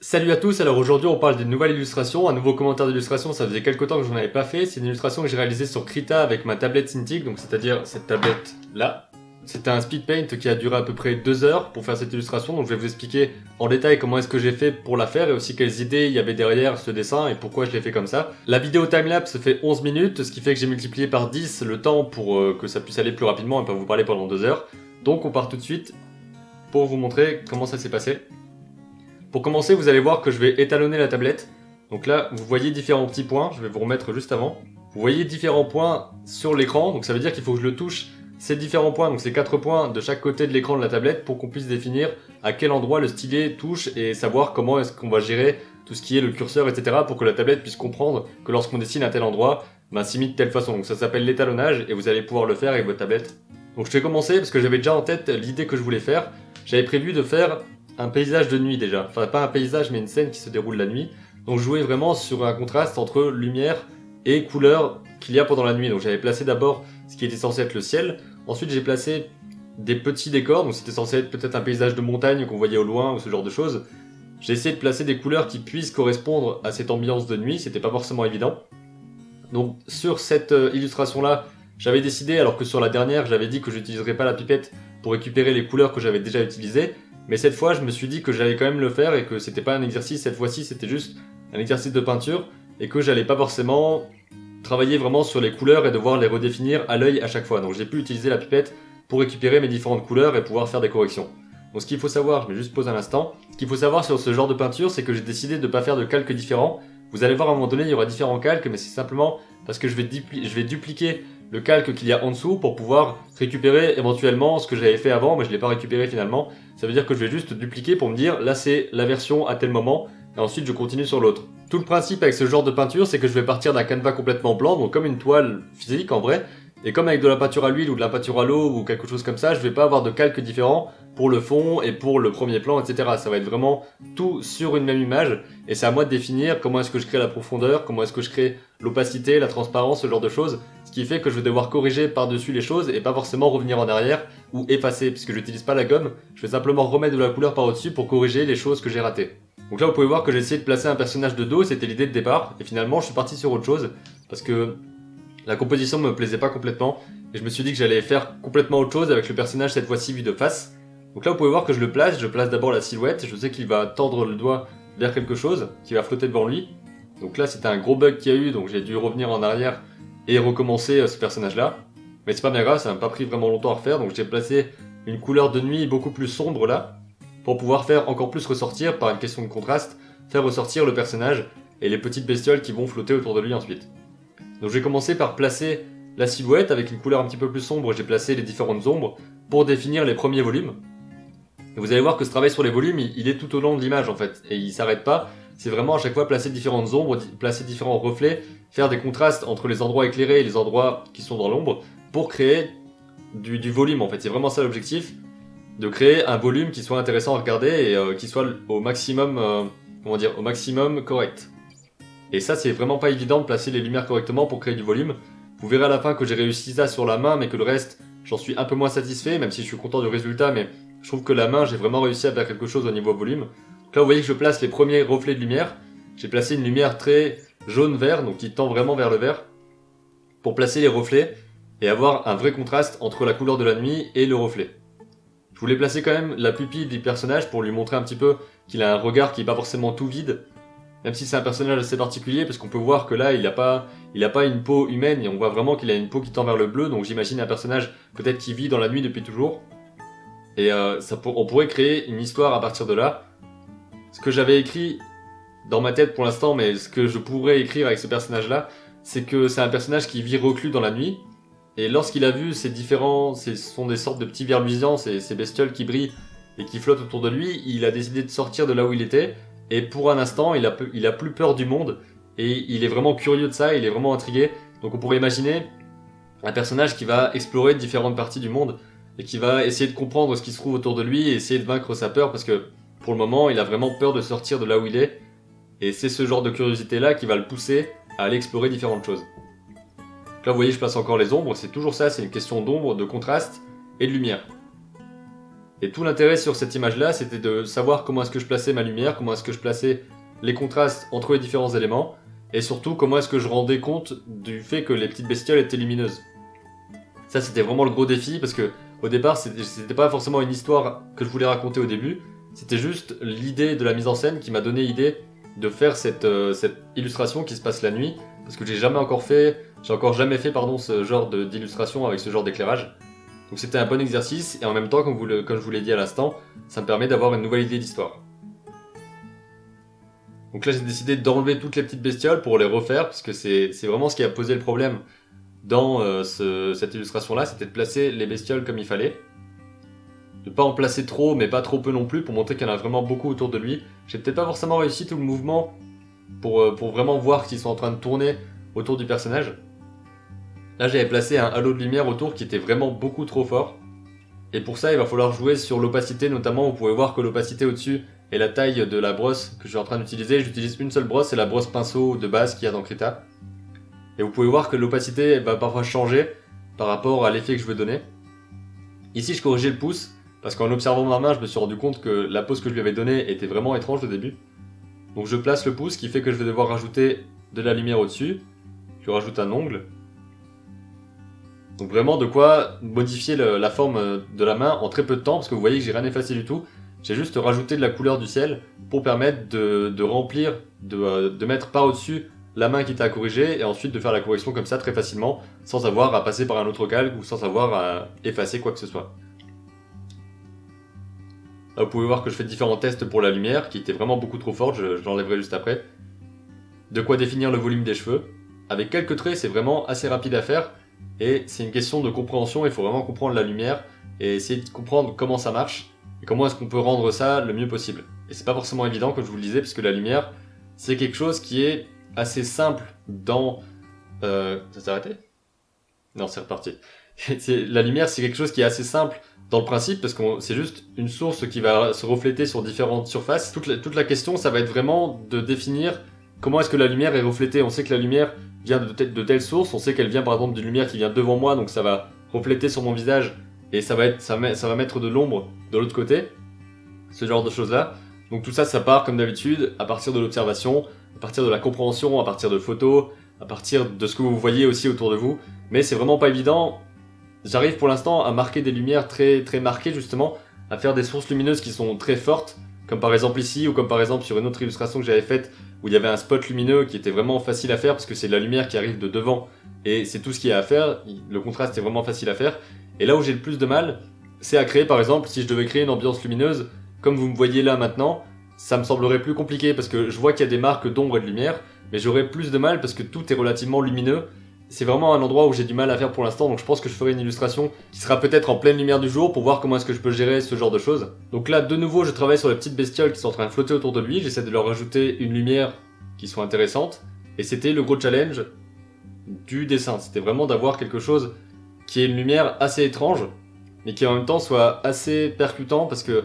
Salut à tous, alors aujourd'hui on parle d'une nouvelle illustration, un nouveau commentaire d'illustration, ça faisait quelques temps que j'en avais pas fait, c'est une illustration que j'ai réalisée sur Krita avec ma tablette Cintiq, donc c'est-à-dire cette tablette là. C'était un speed paint qui a duré à peu près 2 heures pour faire cette illustration, donc je vais vous expliquer en détail comment est-ce que j'ai fait pour la faire et aussi quelles idées il y avait derrière ce dessin et pourquoi je l'ai fait comme ça. La vidéo timelapse fait 11 minutes, ce qui fait que j'ai multiplié par 10 le temps pour que ça puisse aller plus rapidement et pas vous parler pendant 2 heures. Donc on part tout de suite pour vous montrer comment ça s'est passé. Pour commencer, vous allez voir que je vais étalonner la tablette. Donc là, vous voyez différents petits points, je vais vous remettre juste avant. Vous voyez différents points sur l'écran, donc ça veut dire qu'il faut que je le touche ces différents points, donc ces 4 points de chaque côté de l'écran de la tablette pour qu'on puisse définir à quel endroit le stylet touche et savoir comment est-ce qu'on va gérer tout ce qui est le curseur, etc. pour que la tablette puisse comprendre que lorsqu'on dessine à tel endroit, s'imite de telle façon. Donc ça s'appelle l'étalonnage et vous allez pouvoir le faire avec votre tablette. Donc je vais commencer parce que j'avais déjà en tête l'idée que je voulais faire. J'avais prévu de faire un paysage de nuit déjà. Enfin, pas un paysage, mais une scène qui se déroule la nuit. Donc, je jouais vraiment sur un contraste entre lumière et couleur qu'il y a pendant la nuit. Donc, j'avais placé d'abord ce qui était censé être le ciel. Ensuite, j'ai placé des petits décors. Donc, c'était censé être peut-être un paysage de montagne qu'on voyait au loin ou ce genre de choses. J'ai essayé de placer des couleurs qui puissent correspondre à cette ambiance de nuit. C'était pas forcément évident. Donc, sur cette illustration-là, j'avais décidé, alors que sur la dernière, j'avais dit que j'utiliserais pas la pipette pour récupérer les couleurs que j'avais déjà utilisées. Mais cette fois, je me suis dit que j'allais quand même le faire et que c'était pas un exercice, cette fois-ci c'était juste un exercice de peinture et que j'allais pas forcément travailler vraiment sur les couleurs et devoir les redéfinir à l'œil à chaque fois. Donc j'ai pu utiliser la pipette pour récupérer mes différentes couleurs et pouvoir faire des corrections. Donc ce qu'il faut savoir, je vais juste poser un instant, ce qu'il faut savoir sur ce genre de peinture, c'est que j'ai décidé de ne pas faire de calques différents. Vous allez voir à un moment donné, il y aura différents calques, mais c'est simplement parce que je vais dupliquer le calque qu'il y a en dessous pour pouvoir récupérer éventuellement ce que j'avais fait avant, mais je ne l'ai pas récupéré finalement. Ça veut dire que je vais juste dupliquer pour me dire, là c'est la version à tel moment, et ensuite je continue sur l'autre. Tout le principe avec ce genre de peinture, c'est que je vais partir d'un canevas complètement blanc, donc comme une toile physique en vrai, et comme avec de la peinture à l'huile ou de la peinture à l'eau ou quelque chose comme ça, je vais pas avoir de calques différents pour le fond et pour le premier plan, etc. Ça va être vraiment tout sur une même image, et c'est à moi de définir comment est-ce que je crée la profondeur, comment est-ce que je crée l'opacité, la transparence, ce genre de choses, ce qui fait que je vais devoir corriger par-dessus les choses et pas forcément revenir en arrière ou effacer, puisque je n'utilise pas la gomme, je vais simplement remettre de la couleur par-dessus pour corriger les choses que j'ai ratées. Donc là vous pouvez voir que j'ai essayé de placer un personnage de dos, c'était l'idée de départ, et finalement je suis parti sur autre chose, parce que la composition me plaisait pas complètement, et je me suis dit que j'allais faire complètement autre chose avec le personnage cette fois-ci vu de face. Donc là vous pouvez voir que je place d'abord la silhouette, je sais qu'il va tendre le doigt vers quelque chose, qui va flotter devant lui. Donc là c'était un gros bug qu'il y a eu, donc j'ai dû revenir en arrière et recommencer ce personnage là. Mais c'est pas bien grave, ça m'a pas pris vraiment longtemps à refaire, donc j'ai placé une couleur de nuit beaucoup plus sombre là, pour pouvoir faire encore plus ressortir, par une question de contraste, faire ressortir le personnage et les petites bestioles qui vont flotter autour de lui ensuite. Donc je vais commencer par placer la silhouette avec une couleur un petit peu plus sombre, j'ai placé les différentes ombres pour définir les premiers volumes. Et vous allez voir que ce travail sur les volumes, il est tout au long de l'image en fait, et il s'arrête pas, c'est vraiment à chaque fois placer différentes ombres, placer différents reflets, faire des contrastes entre les endroits éclairés et les endroits qui sont dans l'ombre, pour créer du volume en fait, c'est vraiment ça l'objectif, de créer un volume qui soit intéressant à regarder et qui soit au maximum, au maximum correct. Et ça c'est vraiment pas évident de placer les lumières correctement pour créer du volume. Vous verrez à la fin que j'ai réussi ça sur la main, mais que le reste, j'en suis un peu moins satisfait, même si je suis content du résultat, mais je trouve que la main, j'ai vraiment réussi à faire quelque chose au niveau volume. Donc là vous voyez que je place les premiers reflets de lumière, j'ai placé une lumière très jaune-vert, donc qui tend vraiment vers le vert, pour placer les reflets et avoir un vrai contraste entre la couleur de la nuit et le reflet. Je voulais placer quand même la pupille du personnage pour lui montrer un petit peu qu'il a un regard qui n'est pas forcément tout vide, même si c'est un personnage assez particulier, parce qu'on peut voir que là il a pas une peau humaine et on voit vraiment qu'il a une peau qui tend vers le bleu, donc j'imagine un personnage peut-être qui vit dans la nuit depuis toujours. Et on pourrait créer une histoire à partir de là. Ce que j'avais écrit dans ma tête pour l'instant, mais ce que je pourrais écrire avec ce personnage-là, c'est que c'est un personnage qui vit reclus dans la nuit, et lorsqu'il a vu ce sont des sortes de petits vers luisants, ces bestioles qui brillent et qui flottent autour de lui, il a décidé de sortir de là où il était, et pour un instant, il a plus peur du monde, et il est vraiment curieux de ça, il est vraiment intrigué. Donc on pourrait imaginer un personnage qui va explorer différentes parties du monde, et qui va essayer de comprendre ce qui se trouve autour de lui, et essayer de vaincre sa peur, parce que pour le moment, il a vraiment peur de sortir de là où il est, et c'est ce genre de curiosité-là qui va le pousser à aller explorer différentes choses. Donc là, vous voyez, je place encore les ombres, c'est toujours ça, c'est une question d'ombre, de contraste et de lumière. Et tout l'intérêt sur cette image-là, c'était de savoir comment est-ce que je plaçais ma lumière, comment est-ce que je plaçais les contrastes entre les différents éléments, et surtout comment est-ce que je rendais compte du fait que les petites bestioles étaient lumineuses. Ça, c'était vraiment le gros défi, parce que au départ, c'était pas forcément une histoire que je voulais raconter au début, c'était juste l'idée de la mise en scène qui m'a donné l'idée de faire cette illustration qui se passe la nuit, parce que j'ai encore jamais fait ce genre d'illustration avec ce genre d'éclairage. Donc c'était un bon exercice, et en même temps, comme je vous l'ai dit à l'instant, ça me permet d'avoir une nouvelle idée d'histoire. Donc là, j'ai décidé d'enlever toutes les petites bestioles pour les refaire, parce que c'est vraiment ce qui a posé le problème dans cette illustration-là, c'était de placer les bestioles comme il fallait. De pas en placer trop, mais pas trop peu non plus, pour montrer qu'il y en a vraiment beaucoup autour de lui. J'ai peut-être pas forcément réussi tout le mouvement pour vraiment voir qu'ils sont en train de tourner autour du personnage. Là, j'avais placé un halo de lumière autour qui était vraiment beaucoup trop fort. Et pour ça, il va falloir jouer sur l'opacité, notamment. Vous pouvez voir que l'opacité au-dessus est la taille de la brosse que je suis en train d'utiliser. J'utilise une seule brosse, c'est la brosse pinceau de base qu'il y a dans Krita. Et vous pouvez voir que l'opacité va parfois changer par rapport à l'effet que je veux donner. Ici, je corrigeais le pouce, parce qu'en observant ma main, je me suis rendu compte que la pose que je lui avais donnée était vraiment étrange au début. Donc je place le pouce, ce qui fait que je vais devoir rajouter de la lumière au-dessus. Je rajoute un ongle. Donc vraiment de quoi modifier la forme de la main en très peu de temps, parce que vous voyez que j'ai rien effacé du tout. J'ai juste rajouté de la couleur du ciel pour permettre de remplir, de mettre par au-dessus la main qui était à corriger, et ensuite de faire la correction comme ça très facilement, sans avoir à passer par un autre calque ou sans avoir à effacer quoi que ce soit. Là, vous pouvez voir que je fais différents tests pour la lumière, qui était vraiment beaucoup trop forte, je l'enlèverai juste après. De quoi définir le volume des cheveux. Avec quelques traits, c'est vraiment assez rapide à faire, et c'est une question de compréhension, il faut vraiment comprendre la lumière, et essayer de comprendre comment ça marche, et comment est-ce qu'on peut rendre ça le mieux possible. Et c'est pas forcément évident, comme je vous le disais, puisque la lumière, c'est quelque chose qui est assez simple dans... Ça s'est arrêté ? Non, c'est reparti. La lumière, c'est quelque chose qui est assez simple dans le principe, parce que c'est juste une source qui va se refléter sur différentes surfaces. Toute la question, ça va être vraiment de définir comment est-ce que la lumière est reflétée. On sait que la lumière vient de telle source, on sait qu'elle vient par exemple d'une lumière qui vient devant moi, donc ça va refléter sur mon visage, et ça va mettre de l'ombre de l'autre côté, ce genre de choses-là. Donc tout ça, ça part comme d'habitude, à partir de l'observation, à partir de la compréhension, à partir de photos, à partir de ce que vous voyez aussi autour de vous. Mais c'est vraiment pas évident. J'arrive pour l'instant à marquer des lumières très, très marquées justement, à faire des sources lumineuses qui sont très fortes, comme par exemple ici, ou comme par exemple sur une autre illustration que j'avais faite, où il y avait un spot lumineux qui était vraiment facile à faire, parce que c'est de la lumière qui arrive de devant, et c'est tout ce qu'il y a à faire, le contraste est vraiment facile à faire. Et là où j'ai le plus de mal, c'est à créer par exemple, si je devais créer une ambiance lumineuse, comme vous me voyez là maintenant, ça me semblerait plus compliqué, parce que je vois qu'il y a des marques d'ombre et de lumière, mais j'aurais plus de mal parce que tout est relativement lumineux. C'est vraiment un endroit où j'ai du mal à faire pour l'instant, donc je pense que je ferai une illustration qui sera peut-être en pleine lumière du jour pour voir comment est-ce que je peux gérer ce genre de choses. Donc là, de nouveau, je travaille sur les petites bestioles qui sont en train de flotter autour de lui, j'essaie de leur rajouter une lumière qui soit intéressante, et c'était le gros challenge du dessin. C'était vraiment d'avoir quelque chose qui ait une lumière assez étrange, mais qui en même temps soit assez percutant, parce que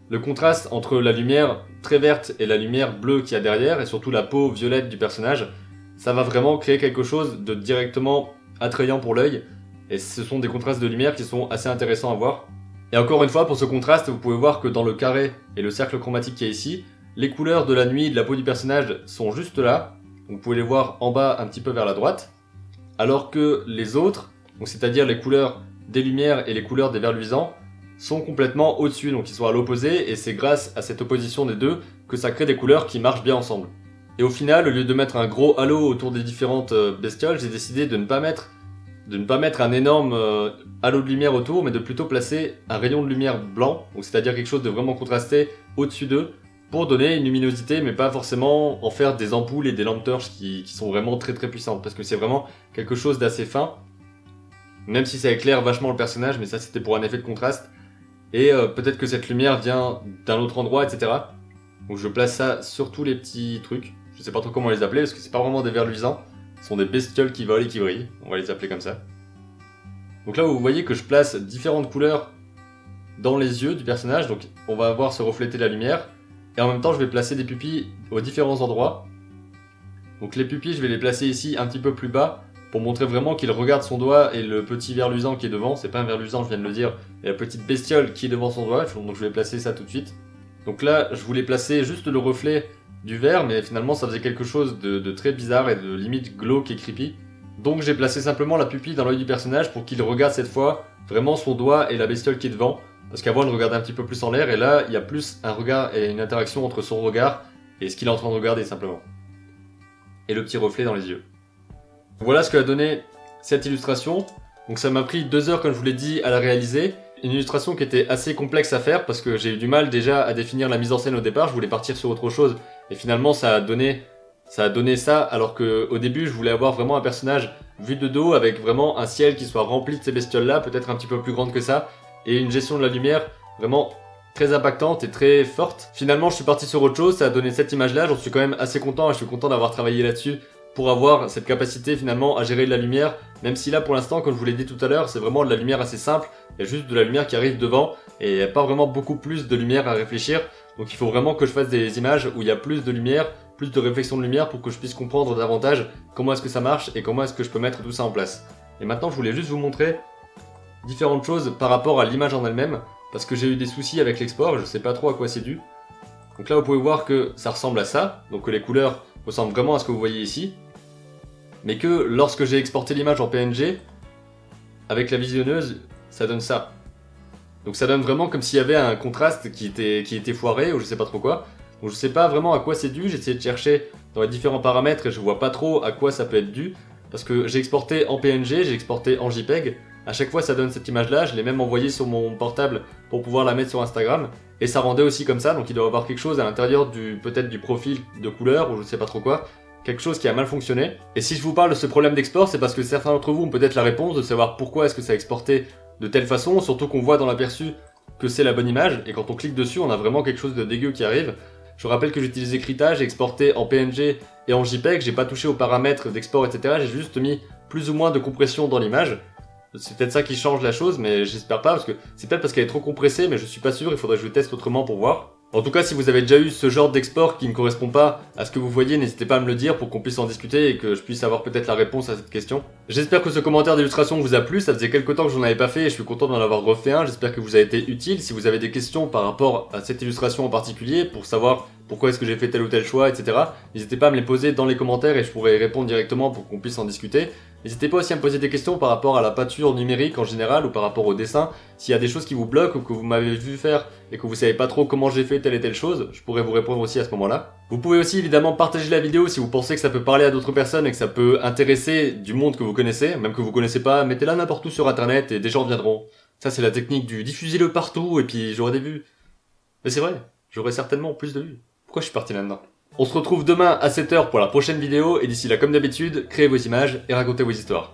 le contraste entre la lumière très verte et la lumière bleue qu'il y a derrière, et surtout la peau violette du personnage, ça va vraiment créer quelque chose de directement attrayant pour l'œil, et ce sont des contrastes de lumière qui sont assez intéressants à voir. Et encore une fois, pour ce contraste, vous pouvez voir que dans le carré et le cercle chromatique qui est ici, les couleurs de la nuit et de la peau du personnage sont juste là, vous pouvez les voir en bas un petit peu vers la droite, alors que les autres, donc c'est-à-dire les couleurs des lumières et les couleurs des verts luisants, sont complètement au-dessus, donc ils sont à l'opposé, et c'est grâce à cette opposition des deux que ça crée des couleurs qui marchent bien ensemble. Et au final, au lieu de mettre un gros halo autour des différentes bestioles, j'ai décidé de ne pas mettre un énorme halo de lumière autour, mais de plutôt placer un rayon de lumière blanc, donc c'est-à-dire quelque chose de vraiment contrasté au-dessus d'eux, pour donner une luminosité, mais pas forcément en faire des ampoules et des lampes torches qui sont vraiment très très puissantes, parce que c'est vraiment quelque chose d'assez fin, même si ça éclaire vachement le personnage, mais ça c'était pour un effet de contraste, et peut-être que cette lumière vient d'un autre endroit, etc. Donc je place ça sur tous les petits trucs. Je sais pas trop comment les appeler, parce que c'est pas vraiment des vers luisants. Ce sont des bestioles qui volent et qui brillent. On va les appeler comme ça. Donc là, vous voyez que je place différentes couleurs dans les yeux du personnage. Donc on va voir se refléter la lumière. Et en même temps, je vais placer des pupilles aux différents endroits. Donc les pupilles, je vais les placer ici un petit peu plus bas pour montrer vraiment qu'il regarde son doigt et le petit ver luisant qui est devant. C'est pas un ver luisant, je viens de le dire, et la petite bestiole qui est devant son doigt, donc je vais placer ça tout de suite. Donc là, je voulais placer juste le reflet du verre, mais finalement ça faisait quelque chose de très bizarre et de limite glauque et creepy. Donc j'ai placé simplement la pupille dans l'œil du personnage pour qu'il regarde cette fois vraiment son doigt et la bestiole qui est devant. Parce qu'avant il regardait un petit peu plus en l'air, et là il y a plus un regard et une interaction entre son regard et ce qu'il est en train de regarder simplement. Et le petit reflet dans les yeux. Voilà ce que a donné cette illustration. Donc ça m'a pris 2 heures comme je vous l'ai dit à la réaliser. Une illustration qui était assez complexe à faire parce que j'ai eu du mal déjà à définir la mise en scène au départ. Je voulais partir sur autre chose et finalement ça a donné ça, alors qu'au début je voulais avoir vraiment un personnage vu de dos avec vraiment un ciel qui soit rempli de ces bestioles là, peut-être un petit peu plus grande que ça, et une gestion de la lumière vraiment très impactante et très forte. Finalement je suis parti sur autre chose, ça a donné cette image là, j'en suis quand même assez content et je suis content d'avoir travaillé là-dessus pour avoir cette capacité finalement à gérer de la lumière, même si là pour l'instant, comme je vous l'ai dit tout à l'heure, c'est vraiment de la lumière assez simple, il y a juste de la lumière qui arrive devant et il n'y a pas vraiment beaucoup plus de lumière à réfléchir, donc il faut vraiment que je fasse des images où il y a plus de lumière, plus de réflexion de lumière pour que je puisse comprendre davantage comment est-ce que ça marche et comment est-ce que je peux mettre tout ça en place. Et maintenant je voulais juste vous montrer différentes choses par rapport à l'image en elle-même, parce que j'ai eu des soucis avec l'export, je sais pas trop à quoi c'est dû. Donc là vous pouvez voir que ça ressemble à ça, donc que les couleurs ressemblent vraiment à ce que vous voyez ici, mais que lorsque j'ai exporté l'image en PNG, avec la visionneuse, ça donne ça. Donc ça donne vraiment comme s'il y avait un contraste qui était foiré, ou je sais pas trop quoi. Donc je sais pas vraiment à quoi c'est dû, j'ai essayé de chercher dans les différents paramètres et je vois pas trop à quoi ça peut être dû, parce que j'ai exporté en PNG, j'ai exporté en JPEG, à chaque fois ça donne cette image là, je l'ai même envoyée sur mon portable pour pouvoir la mettre sur Instagram, et ça rendait aussi comme ça, donc il doit y avoir quelque chose à l'intérieur peut-être du profil de couleur, ou je sais pas trop quoi, quelque chose qui a mal fonctionné. Et si je vous parle de ce problème d'export, c'est parce que certains d'entre vous ont peut-être la réponse de savoir pourquoi est-ce que ça a exporté de telle façon, surtout qu'on voit dans l'aperçu que c'est la bonne image, et quand on clique dessus on a vraiment quelque chose de dégueu qui arrive. Je rappelle que j'utilisais Krita, j'ai exporté en PNG et en JPEG, j'ai pas touché aux paramètres d'export, etc. J'ai juste mis plus ou moins de compression dans l'image. C'est peut-être ça qui change la chose, mais j'espère pas, parce que c'est peut-être parce qu'elle est trop compressée, mais je suis pas sûr, il faudrait que je le teste autrement pour voir. En tout cas, si vous avez déjà eu ce genre d'export qui ne correspond pas à ce que vous voyez, n'hésitez pas à me le dire pour qu'on puisse en discuter et que je puisse avoir peut-être la réponse à cette question. J'espère que ce commentaire d'illustration vous a plu, ça faisait quelques temps que j'en avais pas fait et je suis content d'en avoir refait un, j'espère que vous a été utile. Si vous avez des questions par rapport à cette illustration en particulier, pour savoir pourquoi est-ce que j'ai fait tel ou tel choix, etc., n'hésitez pas à me les poser dans les commentaires et je pourrai y répondre directement pour qu'on puisse en discuter. N'hésitez pas aussi à me poser des questions par rapport à la peinture numérique en général ou par rapport au dessin. S'il y a des choses qui vous bloquent ou que vous m'avez vu faire et que vous savez pas trop comment j'ai fait telle et telle chose, je pourrais vous répondre aussi à ce moment-là. Vous pouvez aussi évidemment partager la vidéo si vous pensez que ça peut parler à d'autres personnes et que ça peut intéresser du monde que vous connaissez, même que vous connaissez pas, mettez-la n'importe où sur internet et des gens viendront. Ça c'est la technique du diffusez-le partout et puis j'aurai des vues. Mais c'est vrai, j'aurai certainement plus de vues. Pourquoi je suis parti là-dedans ? On se retrouve demain à 7h pour la prochaine vidéo et d'ici là comme d'habitude, créez vos images et racontez vos histoires.